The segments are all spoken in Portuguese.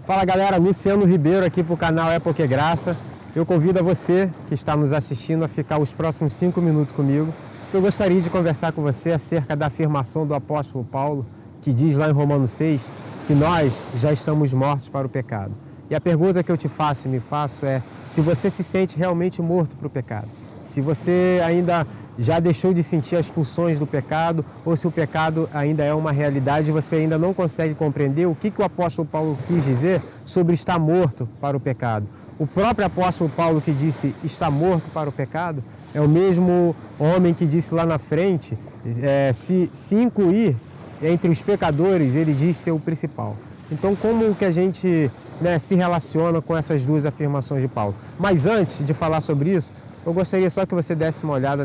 Fala galera, Luciano Ribeiro aqui para o canal É Porque Graça. Eu convido a você que está nos assistindo a ficar os próximos 5 minutos comigo. Eu gostaria de conversar com você acerca da afirmação do apóstolo Paulo, que diz lá em Romanos 6, que nós já estamos mortos para o pecado. E a pergunta que eu te faço e me faço é se você se sente realmente morto para o pecado. Se você ainda já deixou de sentir as pulsões do pecado ou se o pecado ainda é uma realidade e você ainda não consegue compreender o que o apóstolo Paulo quis dizer sobre estar morto para o pecado. O próprio apóstolo Paulo que disse está morto para o pecado é o mesmo homem que disse lá na frente, se incluir entre os pecadores, ele diz ser o principal. Então, como que a gente se relaciona com essas duas afirmações de Paulo? Mas antes de falar sobre isso, eu gostaria só que você desse uma olhada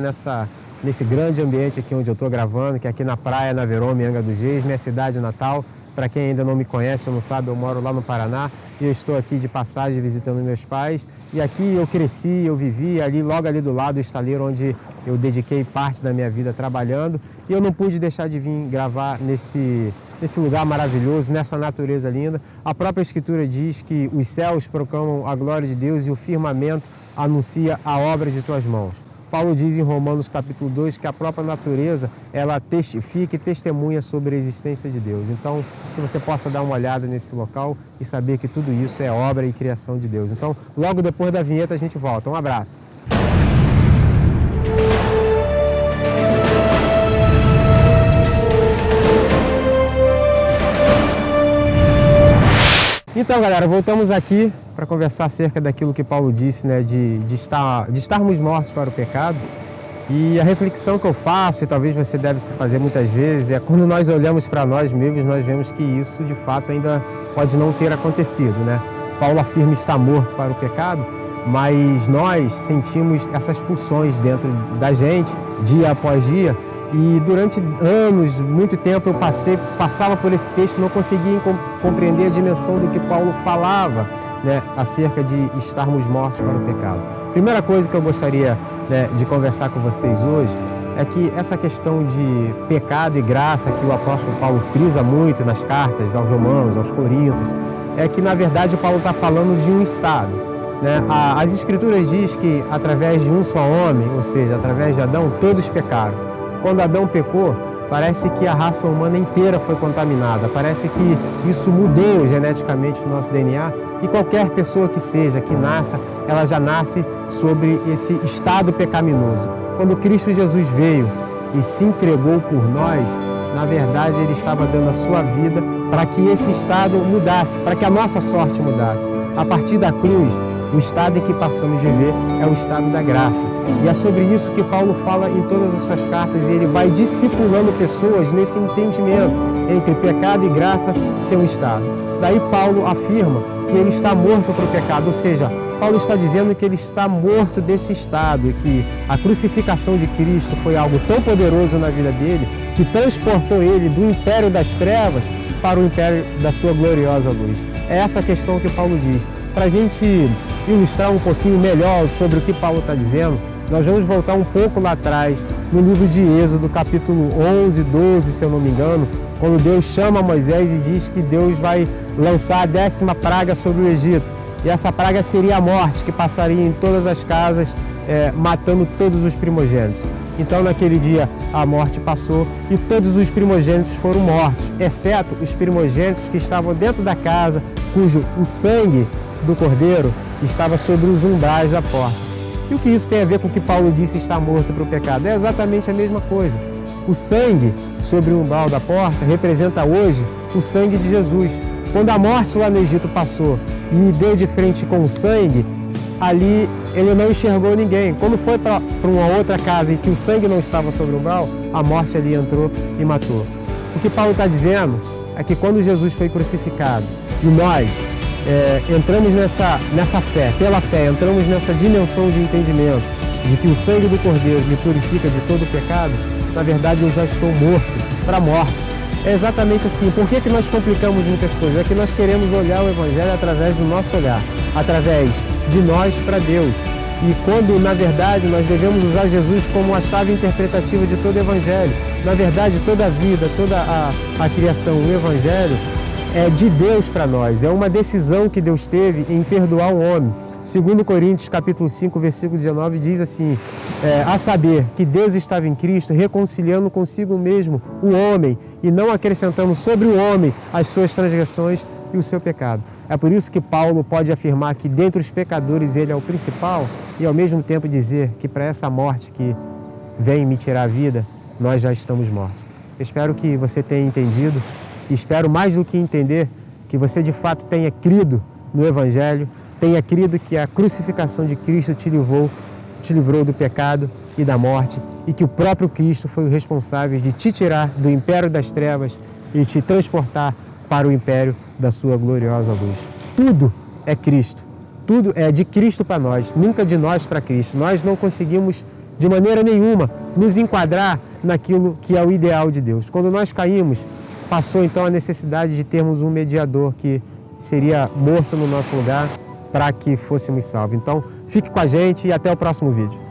nesse grande ambiente aqui onde eu estou gravando, que é aqui na praia, na Verôme, Angra dos Reis, minha cidade natal. Para quem ainda não me conhece ou não sabe, eu moro lá no Paraná e eu estou aqui de passagem visitando meus pais. E aqui eu cresci, eu vivi logo ali do lado do estaleiro onde eu dediquei parte da minha vida trabalhando. E eu não pude deixar de vir gravar nesse lugar maravilhoso, nessa natureza linda. A própria Escritura diz que os céus proclamam a glória de Deus e o firmamento anuncia a obra de suas mãos. Paulo diz em Romanos capítulo 2 que a própria natureza, ela testifica e testemunha sobre a existência de Deus. Então, que você possa dar uma olhada nesse local e saber que tudo isso é obra e criação de Deus. Então, logo depois da vinheta a gente volta. Um abraço. Então, galera, voltamos aqui para conversar acerca daquilo que Paulo disse, de estarmos mortos para o pecado. E a reflexão que eu faço, e talvez você deve se fazer muitas vezes, é quando nós olhamos para nós mesmos, nós vemos que isso de fato ainda pode não ter acontecido, Paulo afirma estar morto para o pecado, mas nós sentimos essas pulsões dentro da gente, dia após dia. E durante anos, muito tempo, eu passava por esse texto e não conseguia compreender a dimensão do que Paulo falava acerca de estarmos mortos para o pecado. Primeira coisa que eu gostaria de conversar com vocês hoje é que essa questão de pecado e graça que o apóstolo Paulo frisa muito nas cartas aos Romanos, aos Coríntios, é que na verdade Paulo está falando de um estado. As Escrituras diz que através de um só homem, ou seja, através de Adão, todos pecaram. Quando Adão pecou, parece que a raça humana inteira foi contaminada. Parece que isso mudou geneticamente o nosso DNA e qualquer pessoa que seja, que nasça, ela já nasce sobre esse estado pecaminoso. Quando Cristo Jesus veio e se entregou por nós, na verdade Ele estava dando a sua vida para que esse estado mudasse, para que a nossa sorte mudasse. A partir da cruz, o estado em que passamos a viver é o estado da graça. E é sobre isso que Paulo fala em todas as suas cartas e ele vai discipulando pessoas nesse entendimento entre pecado e graça ser um estado. Daí Paulo afirma que ele está morto para o pecado, ou seja, Paulo está dizendo que ele está morto desse estado e que a crucificação de Cristo foi algo tão poderoso na vida dele que transportou ele do império das trevas para o império da sua gloriosa luz. É essa questão que Paulo diz. Para a gente ilustrar um pouquinho melhor sobre o que Paulo está dizendo, nós vamos voltar um pouco lá atrás, no livro de Êxodo, capítulo 11, 12, se eu não me engano, quando Deus chama Moisés e diz que Deus vai lançar a 10ª praga sobre o Egito. E essa praga seria a morte, que passaria em todas as casas, matando todos os primogênitos. Então, naquele dia, a morte passou e todos os primogênitos foram mortos, exceto os primogênitos que estavam dentro da casa, cujo o sangue do cordeiro estava sobre os umbrais da porta. E o que isso tem a ver com o que Paulo disse estar morto para o pecado? É exatamente a mesma coisa. O sangue sobre o umbral da porta representa hoje o sangue de Jesus. Quando a morte lá no Egito passou e deu de frente com o sangue, ali ele não enxergou ninguém. Quando foi para uma outra casa em que o sangue não estava sobre o umbral, a morte ali entrou e matou. O que Paulo está dizendo é que quando Jesus foi crucificado e nós entramos nessa fé, pela fé, entramos nessa dimensão de entendimento de que o sangue do Cordeiro me purifica de todo o pecado, na verdade eu já estou morto para a morte. É exatamente assim. Por que nós complicamos muitas coisas? É que nós queremos olhar o Evangelho através do nosso olhar, através de nós para Deus. E quando, na verdade, nós devemos usar Jesus como a chave interpretativa de todo o Evangelho. Na verdade, toda a vida, toda a criação, o Evangelho, é de Deus para nós, é uma decisão que Deus teve em perdoar o homem. 2 Coríntios capítulo 5, versículo 19 diz assim, a saber, que Deus estava em Cristo reconciliando consigo mesmo o homem e não acrescentando sobre o homem as suas transgressões e o seu pecado. É por isso que Paulo pode afirmar que dentre os pecadores ele é o principal e ao mesmo tempo dizer que para essa morte que vem me tirar a vida, nós já estamos mortos. Eu espero que você tenha entendido e espero mais do que entender que você de fato tenha crido no Evangelho, tenha crido que a crucificação de Cristo te livrou do pecado e da morte e que o próprio Cristo foi o responsável de te tirar do império das trevas e te transportar para o império da sua gloriosa luz. Tudo é Cristo, tudo é de Cristo para nós, nunca de nós para Cristo. Nós não conseguimos de maneira nenhuma nos enquadrar naquilo que é o ideal de Deus. Quando nós caímos, passou então a necessidade de termos um mediador que seria morto no nosso lugar para que fôssemos salvos. Então, fique com a gente e até o próximo vídeo.